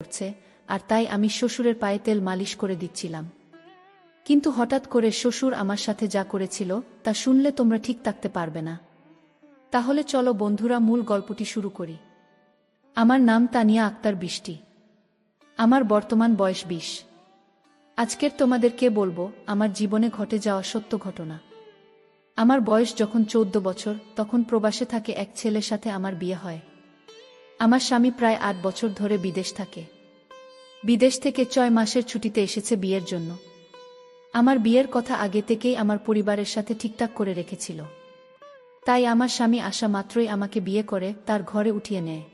করছে, আর তাই আমি শ্বশুরের পায়ে তেল মালিশ করে দিচ্ছিলাম। কিন্তু হঠাৎ করে শ্বশুর আমার সাথে যা করেছিল তা শুনলে তোমরা ঠিক থাকতে পারবে না। তাহলে চলো বন্ধুরা, মূল গল্পটি শুরু করি। আমার নাম তানিয়া আক্তার বৃষ্টি। আমার বর্তমান বয়স 20। আজকের তোমাদেরকে বলবো আমার জীবনে ঘটে যাওয়া সত্য ঘটনা। আমার বয়স যখন 14 বছর, তখন প্রবাসে থাকে এক ছেলের সাথে আমার বিয়ে হয়। আমার স্বামী প্রায় 8 বছর ধরে বিদেশ থাকে। বিদেশ থেকে 6 মাসের ছুটিতে এসেছে বিয়ের জন্য। আমার বিয়ের কথা আগে থেকেই আমার পরিবারের সাথে ঠিকঠাক করে রেখেছিল। তাই আমার স্বামী আসা মাত্রই আমাকে বিয়ে করে তার ঘরে উঠিয়ে নেয়।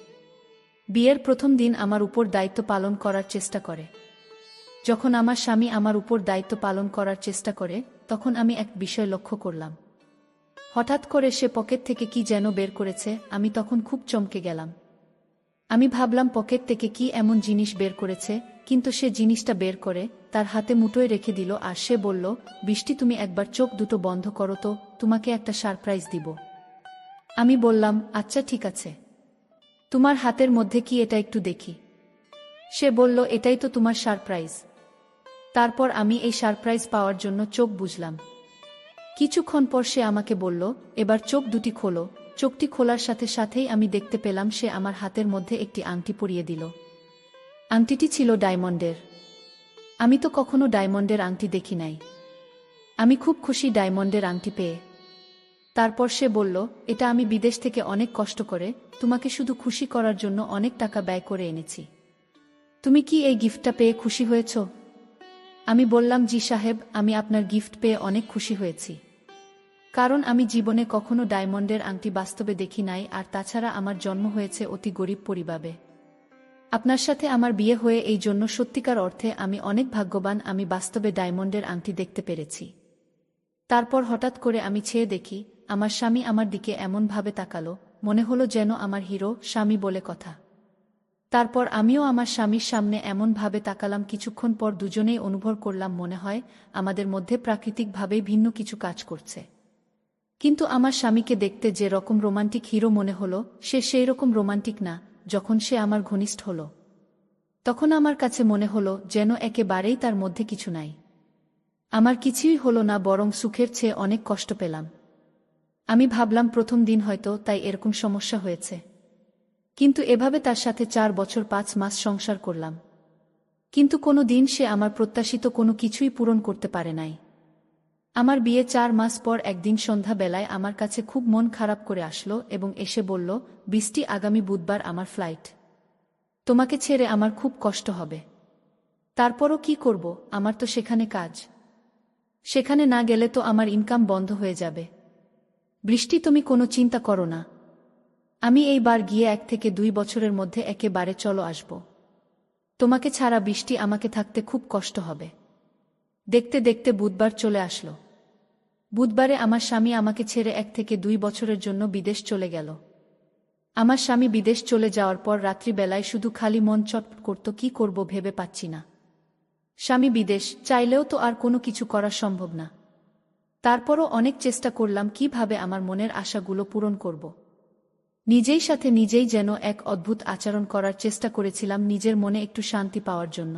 বিয়ের প্রথম দিন আমার উপর দায়িত্ব পালন করার চেষ্টা করে। যখন আমার স্বামী আমার উপর দায়িত্ব পালন করার চেষ্টা করে, তখন আমি এক বিষয় লক্ষ্য করলাম। হঠাৎ করে সে পকেট থেকে কি যেন বের করেছে। আমি তখন খুব চমকে গেলাম। আমি ভাবলাম পকেট থেকে কি এমন জিনিস বের করেছে, কিন্তু সে জিনিসটা বের করে তার হাতে মুঠোয় রেখে দিল, আর সে বলল, বৃষ্টি তুমি একবার চোখ দুটো বন্ধ করো তো, তোমাকে একটা সারপ্রাইজ দিব। আমি বললাম, আচ্ছা ঠিক আছে। তোমার হাতের মধ্যে কি, এটা একটু দেখি। সে বলল, এটাই তো তোমার সারপ্রাইজ। তারপর আমি এই সারপ্রাইজ পাওয়ার জন্য চোখ বুজলাম। কিছুক্ষণ পর সে আমাকে বলল, এবার চোখ দুটি খোলো। চোখটি খোলার সাথে সাথেই আমি দেখতে পেলাম সে আমার হাতের মধ্যে একটি আংটি পরিয়ে দিল। আংটিটি ছিল ডায়মন্ডের। আমি তো কখনো ডায়মন্ডের আংটি দেখি নাই। আমি খুব খুশি ডায়মন্ডের আংটি পেয়ে। তারপর সে বলল, এটা আমি বিদেশ থেকে অনেক কষ্ট করে তোমাকে শুধু খুশি করার জন্য অনেক টাকা ব্যয় করে এনেছি। তুমি কি এই গিফটটা পেয়ে খুশি হয়েছ? আমি বললাম, জি সাহেব, আমি আপনার গিফট পেয়ে অনেক খুশি হয়েছি। কারণ আমি জীবনে কখনো ডায়মন্ডের আংটি বাস্তবে দেখি নাই, আর তাছাড়া আমার জন্ম হয়েছে অতি গরিব পরিবারে। আপনার সাথে আমার বিয়ে হয়ে এই জন্য সত্যিকার অর্থে আমি অনেক ভাগ্যবান আমি বাস্তবে ডায়মন্ডের আংটি দেখতে পেরেছি। তারপর হঠাৎ করে আমি চেয়ে দেখি, আমার স্বামী আমার দিকে এমনভাবে তাকালো, মনে হলো যেন আমার হিরো স্বামী বলে কথা। তারপর আমিও আমার স্বামীর সামনে এমনভাবে তাকালাম। কিছুক্ষণ পর দুজনেই অনুভব করলাম মনে হয় আমাদের মধ্যে প্রাকৃতিকভাবেই ভিন্ন কিছু কাজ করছে। কিন্তু আমার স্বামীকে দেখতে যে রকম রোমান্টিক হিরো মনে হলো, সে সেই রকম রোমান্টিক না। যখন সে আমার ঘনিষ্ঠ হলো, তখন আমার কাছে মনে হলো যেন একেবারেই তার মধ্যে কিছু নাই। আমার কিছুই হলো না, বরং সুখের চেয়ে অনেক কষ্ট পেলাম। আমি ভাবলাম প্রথম দিন হয়তো তাই এরকম সমস্যা হয়েছে। কিন্তু এভাবে তার সাথে 4 বছর 5 মাস সংসার করলাম। কিন্তু কোনো দিন সে আমার প্রত্যাশিত কোনো কিছুই পূরণ করতে পারে নাই। আমার বিয়ে 4 মাস পর একদিন সন্ধ্যা বেলায় আমার কাছে খুব মন খারাপ করে আসলো এবং এসে বলল, বৃষ্টি, আগামী বুধবার আমার ফ্লাইট। তোমাকে ছেড়ে আমার খুব কষ্ট হবে। তারপরও কি করব, আমার তো সেখানে কাজ। সেখানে না গেলে তো আমার ইনকাম বন্ধ হয়ে যাবে। বৃষ্টি, তুমি কোনো চিন্তা করো না। আমি এইবার গিয়ে 1 থেকে 2 বছরের মধ্যে একেবারে চলো আসব। তোমাকে ছাড়া বৃষ্টি আমাকে থাকতে খুব কষ্ট হবে। দেখতে দেখতে বুধবার চলে আসলো। বুধবারে আমার স্বামী আমাকে ছেড়ে 1 থেকে 2 বছরের জন্য বিদেশ চলে গেল। আমার স্বামী বিদেশ চলে যাওয়ার পর রাত্রিবেলায় শুধু খালি মন চটপট করত, কি করব ভেবে পাচ্ছি না। স্বামী বিদেশ, চাইলেও তো আর কোনো কিছু করা সম্ভব না। তারপরও অনেক চেষ্টা করলাম কিভাবে আমার মনের আশাগুলো পূরণ করব। নিজেই সাথে নিজেই যেন এক অদ্ভুত আচরণ করার চেষ্টা করেছিলাম নিজের মনে একটু শান্তি পাওয়ার জন্য।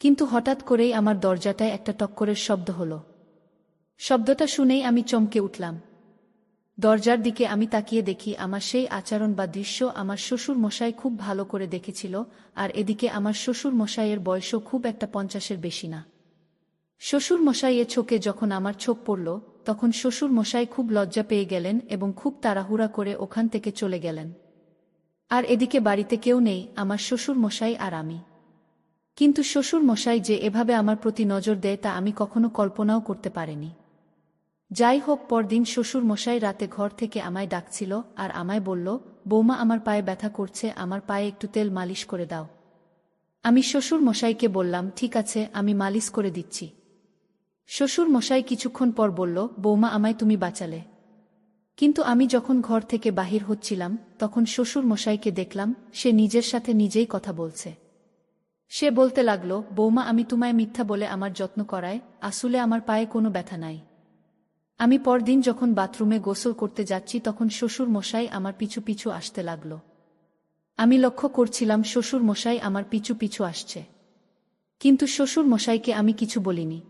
কিন্তু হঠাৎ করেই আমার দরজাটায় একটা টক্করের শব্দ হলো। শব্দটা শুনেই আমি চমকে উঠলাম। দরজার দিকে আমি তাকিয়ে দেখি আমার সেই আচরণ বা দৃশ্য আমার শ্বশুর মশাই খুব ভালো করে দেখেছিল, আর এদিকে আমার শ্বশুর মশাইয়ের বয়সও খুব একটা 50-এর বেশি না। শ্বশুর মশাইয়ের চোখে যখন আমার চোখ পড়ল, তখন শ্বশুর মশাই খুব লজ্জা পেয়ে গেলেন এবং খুব তাড়াহুড়া করে ওখান থেকে চলে গেলেন। আর এদিকে বাড়িতে কেউ নেই, আমার শ্বশুর মশাই আর আমি। কিন্তু শ্বশুর মশাই যে এভাবে আমার প্রতি নজর দেয় তা আমি কখনো কল্পনাও করতে পারিনি। যাই হোক, পরদিন শ্বশুর মশাই রাতে ঘর থেকে আমায় ডাকছিল আর আমায় বলল, বৌমা, আমার পায়ে ব্যথা করছে, আমার পায়ে একটু তেল মালিশ করে দাও। আমি শ্বশুর মশাইকে বললাম, ঠিক আছে, আমি মালিশ করে দিচ্ছি। শ্বশুর মশাই কিছুক্ষণ পর বলল, বৌমা, আমায় তুমি বাঁচালে। কিন্তু আমি যখন ঘর থেকে বাহির হচ্ছিলাম, তখন শ্বশুর মশাইকে দেখলাম সে নিজের সাথে নিজেই কথা বলছে। সে বলতে লাগল, বৌমা, আমি তোমায় মিথ্যা বলে আমার যত্ন করায়, আসলে আমার পায়ে কোনো ব্যথা নাই। আমি পরদিন যখন বাথরুমে গোসল করতে যাচ্ছি, তখন শ্বশুর মশাই আমার পিছু পিছু আসতে লাগল। আমি লক্ষ্য করছিলাম শ্বশুর মশাই আমার পিছু পিছু আসছে, কিন্তু শ্বশুর মশাইকে আমি কিছু বলিনি।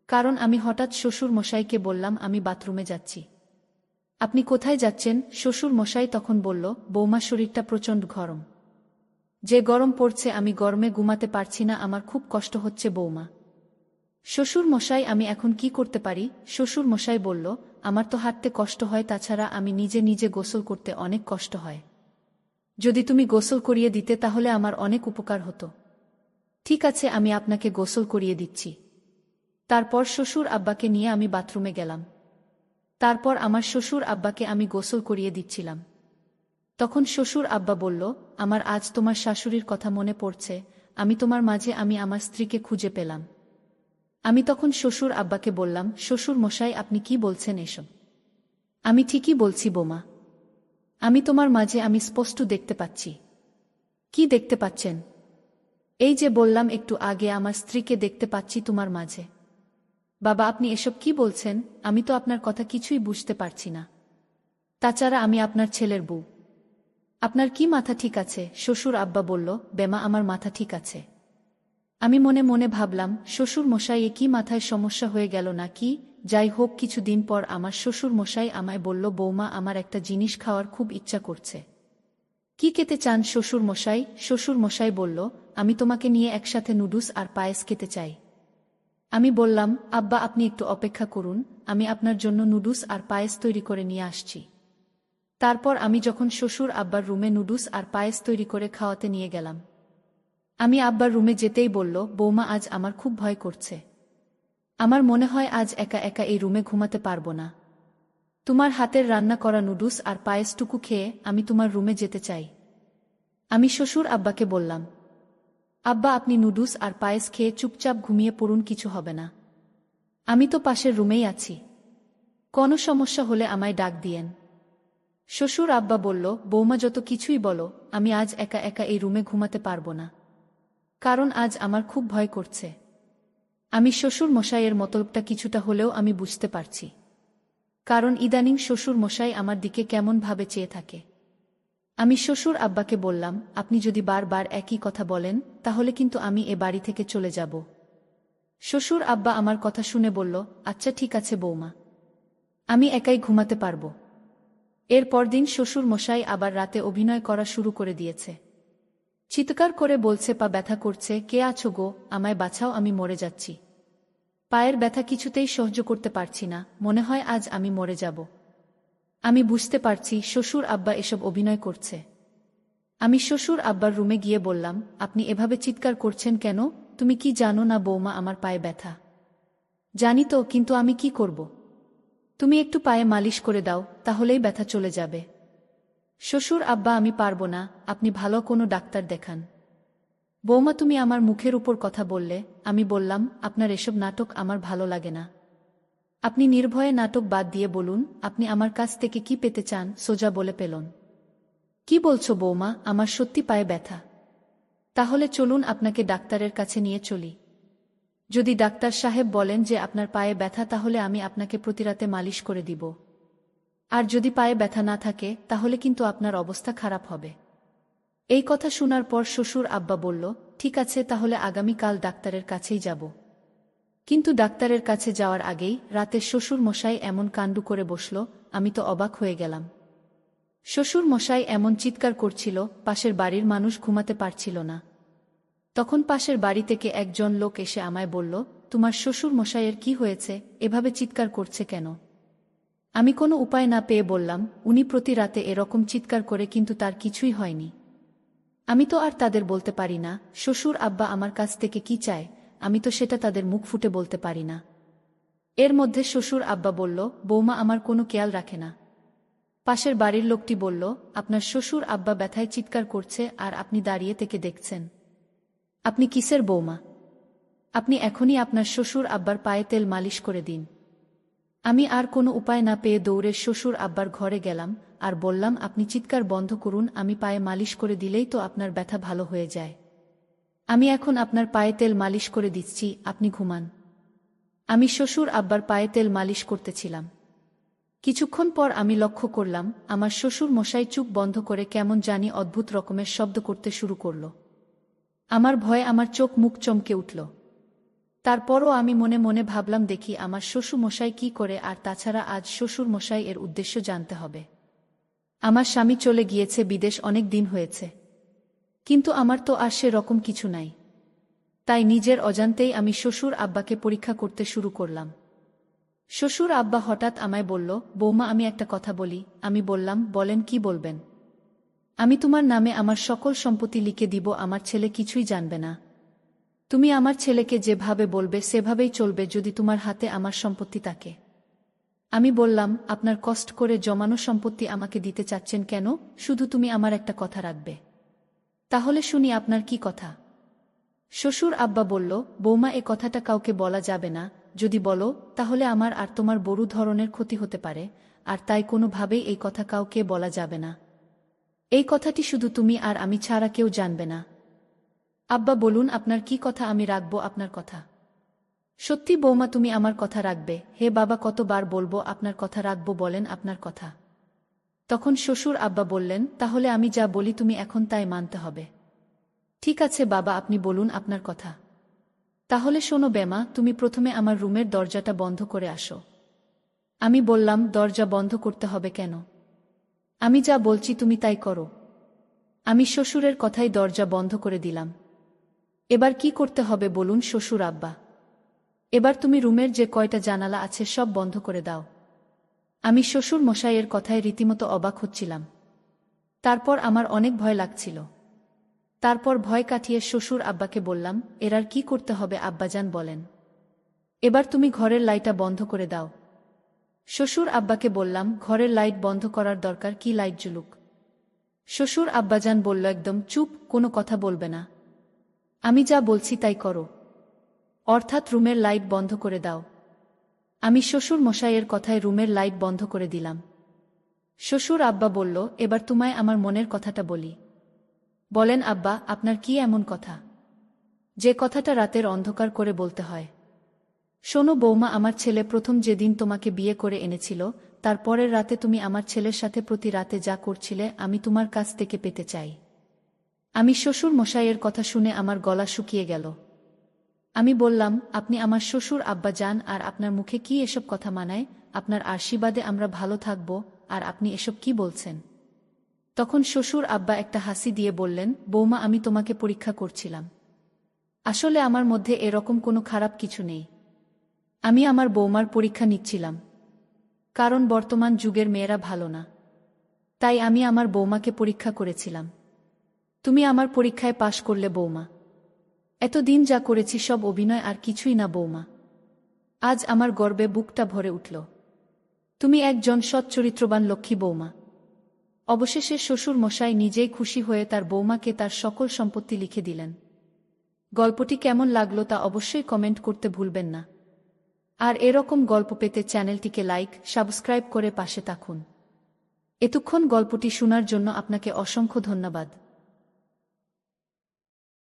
কারণ আমি হঠাৎ শ্বশুর মশাইকে বললাম আমি বাথরুমে যাচ্ছি। আপনি কোথায় যাচ্ছেন? শ্বশুর মশাই তখন বলল, বৌমা শরীরটা প্রচণ্ড গরম, যে গরম পড়ছে আমি গরমে ঘুমাতে পারছি না, আমার খুব কষ্ট হচ্ছে বৌমা। শ্বশুর মশাই আমি এখন কি করতে পারি? শ্বশুর মশাই বলল, আমার তো হাঁটতে কষ্ট হয়, তাছাড়া আমি নিজে নিজে গোসল করতে অনেক কষ্ট হয়। যদি তুমি গোসল করিয়ে দিতে তাহলে আমার অনেক উপকার হতো। ঠিক আছে, আমি আপনাকে গোসল করিয়ে দিচ্ছি। তারপর শ্বশুর আব্বাকে নিয়ে আমি বাথরুমে গেলাম। তারপর আমার শ্বশুর আব্বাকে আমি গোসল করিয়ে দিচ্ছিলাম। তখন শ্বশুর আব্বা বলল, আমার আজ তোমার শাশুড়ির কথা মনে পড়ছে, আমি তোমার মাঝে আমি আমার স্ত্রীকে খুঁজে পেলাম। আমি তখন শ্বশুর আব্বাকে বললাম, শ্বশুর মশাই আপনি কি বলছেন এসব? আমি ঠিকই বলছি বোমা, আমি তোমার মাঝে আমি স্পষ্ট দেখতে পাচ্ছি। কি দেখতে পাচ্ছেন? এই যে বললাম একটু আগে আমার স্ত্রীকে দেখতে পাচ্ছি তোমার মাঝে। বাবা আপনি এসব কি বলছেন? আমি তো আপনার কথা কিছুই বুঝতে পারছি না। তাছাড়া আমি আপনার ছেলের বউ। আপনার কি মাথা ঠিক আছে? শ্বশুর আব্বা বলল, বেমা আমার মাথা ঠিক আছে। আমি মনে মনে ভাবলাম, শ্বশুর মশাই এ কি মাথায় সমস্যা হয়ে গেল না কি? যাই হোক, কিছুদিন পর আমার শ্বশুর মশাই আমায় বলল, বৌমা আমার একটা জিনিস খাওয়ার খুব ইচ্ছা করছে। কি খেতে চান শ্বশুর মশাই? শ্বশুর মশাই বলল, আমি তোমাকে নিয়ে একসাথে নুডলস আর পায়েস খেতে চাই। আমি বললাম, আব্বা আপনি একটু অপেক্ষা করুন, আমি আপনার জন্য নুডলস আর পায়েস তৈরি করে নিয়ে আসছি। তারপর আমি যখন শ্বশুর আব্বার রুমে নুডলস আর পায়েস তৈরি করে খাওয়াতে নিয়ে গেলাম। আমি আব্বার রুমে যেতেই বলল, বৌমা আজ আমার খুব ভয় করছে। আমার মনে হয় আজ একা একা এই রুমে ঘুমাতে পারবো না। তোমার হাতের রান্না করা নুডলস আর পায়েসটুকু খেয়ে আমি তোমার রুমে যেতে চাই। আমি শ্বশুর আব্বাকে বললাম, আব্বা আপনি নুডলস আর পায়েস খেয়ে চুপচাপ ঘুমিয়ে পড়ুন, কিছু হবে না। আমি তো পাশের রুমেই আছি, কোনো সমস্যা হলে আমায় ডাক দিয়েন। শ্বশুর আব্বা বলল, বৌমা যত কিছুই বলো, আমি আজ একা একা এই রুমে ঘুমাতে পারবো না, কারণ আজ আমার খুব ভয় করছে। আমি শ্বশুর মশাইয়ের মতলবটা কিছুটা হলেও আমি বুঝতে পারছি, কারণ ইদানিং শ্বশুর মশাই আমার দিকে কেমন ভাবে চেয়ে থাকে। আমি শ্বশুর আব্বাকে বললাম, আপনি যদি বারবার একই কথা বলেন তাহলে কিন্তু আমি এ বাড়ি থেকে চলে যাব। শ্বশুর আব্বা আমার কথা শুনে বলল, আচ্ছা ঠিক আছে বৌমা, আমি একাই ঘুমাতে পারব। এর পরদিন শ্বশুর মশাই আবার রাতে অভিনয় করা শুরু করে দিয়েছে। চিৎকার করে বলছে, পা ব্যথা করছে, কে আছো গো, আমায় বাঁচাও, আমি মরে যাচ্ছি। পায়ের ব্যথা কিছুতেই সহ্য করতে পারছি না, মনে হয় আজ আমি মরে যাব। আমি বুঝতে পারছি শ্বশুর আব্বা এসব অভিনয় করছে। আমি শ্বশুর আব্বার রুমে গিয়ে বললাম, আপনি এভাবে চিৎকার করছেন কেন? তুমি কি জানো না বৌমা আমার পায়ে ব্যথা? জানি তো, কিন্তু আমি কি করব? তুমি একটু পায়ে মালিশ করে দাও, তাহলেই ব্যথা চলে যাবে। শ্বশুর আব্বা, আমি পারবো না, আপনি ভালো কোনো ডাক্তার দেখান। বৌমা তুমি আমার মুখের উপর কথা বললে। আমি বললাম, আপনার এসব নাটক আমার ভালো লাগে না। আপনি নির্ভয়ে নাটক বাদ দিয়ে বলুন, আপনি আমার কাছ থেকে কি পেতে চান, সোজা বলে পেলন। কি বলছো বৌমা, আমার সত্যি পায়ে ব্যথা? তাহলে চলুন আপনাকে ডাক্তারের কাছে নিয়ে চলি। যদি ডাক্তার সাহেব বলেন যে আপনার পায়ে ব্যথা, তাহলে আমি আপনাকে প্রতিরাতে মালিশ করে দিব। আর যদি পায়ে ব্যথা না থাকে তাহলে কিন্তু আপনার অবস্থা খারাপ হবে। এই কথা শোনার পর শ্বশুর আব্বা বলল, ঠিক আছে তাহলে আগামীকাল ডাক্তারের কাছেই যাব। কিন্তু ডাক্তারের কাছে যাওয়ার আগেই রাতে শ্বশুর মশাই এমন কাণ্ড করে বসল, আমি তো অবাক হয়ে গেলাম। শ্বশুর মশাই এমন চিৎকার করছিল, পাশের বাড়ির মানুষ ঘুমাতে পারছিল না। তখন পাশের বাড়ি থেকে একজন লোক এসে আমায় বলল, তোমার শ্বশুর মশাইয়ের কি হয়েছে, এভাবে চিৎকার করছে কেন? আমি কোনো উপায় না পেয়ে বললাম, উনি প্রতি রাতে এরকম চিৎকার করে, কিন্তু তার কিছুই হয়নি। আমি তো আর তাদের বলতে পারি না শ্বশুর আব্বা আমার কাছ থেকে কি চায়, আমি তো সেটা তাদের মুখ ফুটে বলতে পারি না। এর মধ্যে শ্বশুর আব্বা বলল, বৌমা আমার কোনো খেয়াল রাখে না। পাশের বাড়ির লোকটি বলল, আপনার শ্বশুর আব্বা ব্যথায় চিৎকার করছে আর আপনি দাঁড়িয়ে থেকে দেখছেন। আপনি কিসের বৌমা? আপনি এখনই আপনার শ্বশুর আব্বার পায়ে তেল মালিশ করে দিন। আমি আর কোনো উপায় না পেয়ে দৌড়ে শ্বশুর আব্বার ঘরে গেলাম আর বললাম, আপনি চিৎকার বন্ধ করুন, আমি পায়ে মালিশ করে দিলেই তো আপনার ব্যথা ভালো হয়ে যায়। আমি এখন আপনার পায়ে তেল মালিশ করে দিচ্ছি, আপনি ঘুমান। আমি শ্বশুর আব্বার পায়ে তেল মালিশ করতেছিলাম। কিছুক্ষণ পর আমি লক্ষ্য করলাম আমার শ্বশুর মশাই চুপ বন্ধ করে কেমন জানি অদ্ভুত রকমের শব্দ করতে শুরু করল। আমার ভয়ে আমার চোখ মুখ চমকে উঠল। তারপরও আমি মনে মনে ভাবলাম দেখি আমার শ্বশুর মশাই কি করে, আর তাছাড়া আজ শ্বশুর মশাই এর উদ্দেশ্য জানতে হবে। আমার স্বামী চলে গিয়েছে বিদেশ, অনেক দিন হয়েছে, কিন্তু আমার তো আর সে রকম কিছু নাই। তাই নিজের অজান্তেই আমি শ্বশুর আব্বাকে পরীক্ষা করতে শুরু করলাম। শ্বশুর আব্বা হঠাৎ আমায় বলল, বৌমা আমি একটা কথা বলি। আমি বললাম, বলেন, কি বলবেন? আমি তোমার নামে আমার সকল সম্পত্তি লিখে দিব, আমার ছেলে কিছুই জানবে না। তুমি আমার ছেলেকে যেভাবে বলবে সেভাবেই চলবে যদি তোমার হাতে আমার সম্পত্তি থাকে। আমি বললাম, আপনার কষ্ট করে জমানো সম্পত্তি আমাকে দিতে চাচ্ছেন কেন? শুধু তুমি আমার একটা কথা রাখবে। তাহলে শুনি আপনার কি কথা। শ্বশুর আব্বা বলল, বৌমা এ কথাটা কাউকে বলা যাবে না, যদি বলো তাহলে আমার আর তোমার বড় ধরনের ক্ষতি হতে পারে, আর তাই কোনোভাবেই এই কথা কাউকে বলা যাবে না। এই কথাটি শুধু তুমি আর আমি ছাড়া কেউ জানবে না। আব্বা বলুন, আপনার কি কথা? আমি রাখবো আপনার কথা। সত্যি বৌমা তুমি আমার কথা রাখবে? হে বাবা, কতবার বলবো আপনার কথা রাখবো, বলেন আপনার কথা। তখন শ্বশুর আব্বা বললেন, তাহলে আমি যা বলি তুমি এখন তাই মানতে হবে। ঠিক আছে বাবা, আপনি বলুন আপনার কথা। তাহলে শোনো বেমা, তুমি প্রথমে আমার রুমের দরজাটা বন্ধ করে আসো। আমি বললাম, দরজা বন্ধ করতে হবে কেন? আমি যা বলছি তুমি তাই করো। আমি শ্বশুরের কথাই দরজা বন্ধ করে দিলাম। এবার কি করতে হবে বলুন শ্বশুর আব্বা? এবার তুমি রুমের যে কয়টা জানালা আছে সব বন্ধ করে দাও। আমি শ্বশুর মশাইয়ের কথায় রীতিমতো অবাক হচ্ছিলাম। তারপর আমার অনেক ভয় লাগছিল। তারপর ভয় কাটিয়ে শ্বশুর আব্বাকে বললাম, এর কি করতে হবে আব্বাজান বলেন? এবার তুমি ঘরের লাইটটা বন্ধ করে দাও। শ্বশুর আব্বাকে বললাম, ঘরের লাইট বন্ধ করার দরকার কি, লাইট জ্বলুক। শ্বশুর আব্বাজান বলল, একদম চুপ, কোনো কথা বলবে না। আমি যা বলছি তাই করো, অর্থাৎ রুমের লাইট বন্ধ করে দাও। আমি শ্বশুর মশাইয়ের কথায় রুমের লাইট বন্ধ করে দিলাম। শ্বশুর আব্বা বলল, এবার তোমায় আমার মনের কথাটা বলি। বলেন আব্বা, আপনার কি এমন কথা যে কথাটা রাতের অন্ধকার করে বলতে হয়? শোনো বৌমা, আমার ছেলে প্রথম যেদিন তোমাকে বিয়ে করে এনেছিল তার পরের রাতে তুমি আমার ছেলের সাথে প্রতি রাতে যা করছিলে আমি তোমার কাছ থেকে পেতে চাই। আমি শ্বশুর মশাইয়ের কথা শুনে আমার গলা শুকিয়ে গেল। আমি বললাম, আপনি আমার শ্বশুর আব্বা যান, আর আপনার মুখে কি এসব কথা মানায়? আপনার আশীর্বাদে আমরা ভালো থাকব, আর আপনি এসব কি বলছেন? তখন শ্বশুর আব্বা একটা হাসি দিয়ে বললেন, বৌমা আমি তোমাকে পরীক্ষা করছিলাম। আসলে আমার মধ্যে এরকম কোনো খারাপ কিছু নেই। আমি আমার বৌমার পরীক্ষা নিচ্ছিলাম, কারণ বর্তমান যুগের মেয়েরা ভালো না। তাই আমি আমার বৌমাকে পরীক্ষা করেছিলাম। তুমি আমার পরীক্ষায় পাশ করলে বৌমা। এতদিন যা করেছি সব অভিনয় আর কিছুই না বৌমা। আজ আমার গর্বে বুকটা ভরে উঠল। তুমি একজন সৎ চরিত্রবান লক্ষ্মী বৌমা। অবশেষে শ্বশুর মশাই নিজেই খুশি হয়ে তার বৌমাকে তার সকল সম্পত্তি লিখে দিলেন। গল্পটি কেমন লাগলো তা অবশ্যই কমেন্ট করতে ভুলবেন না। আর এরকম গল্প পেতে চ্যানেলটিকে লাইক, সাবস্ক্রাইব করে পাশে থাকুন। এতক্ষণ গল্পটি শোনার জন্য আপনাকে অসংখ্য ধন্যবাদ।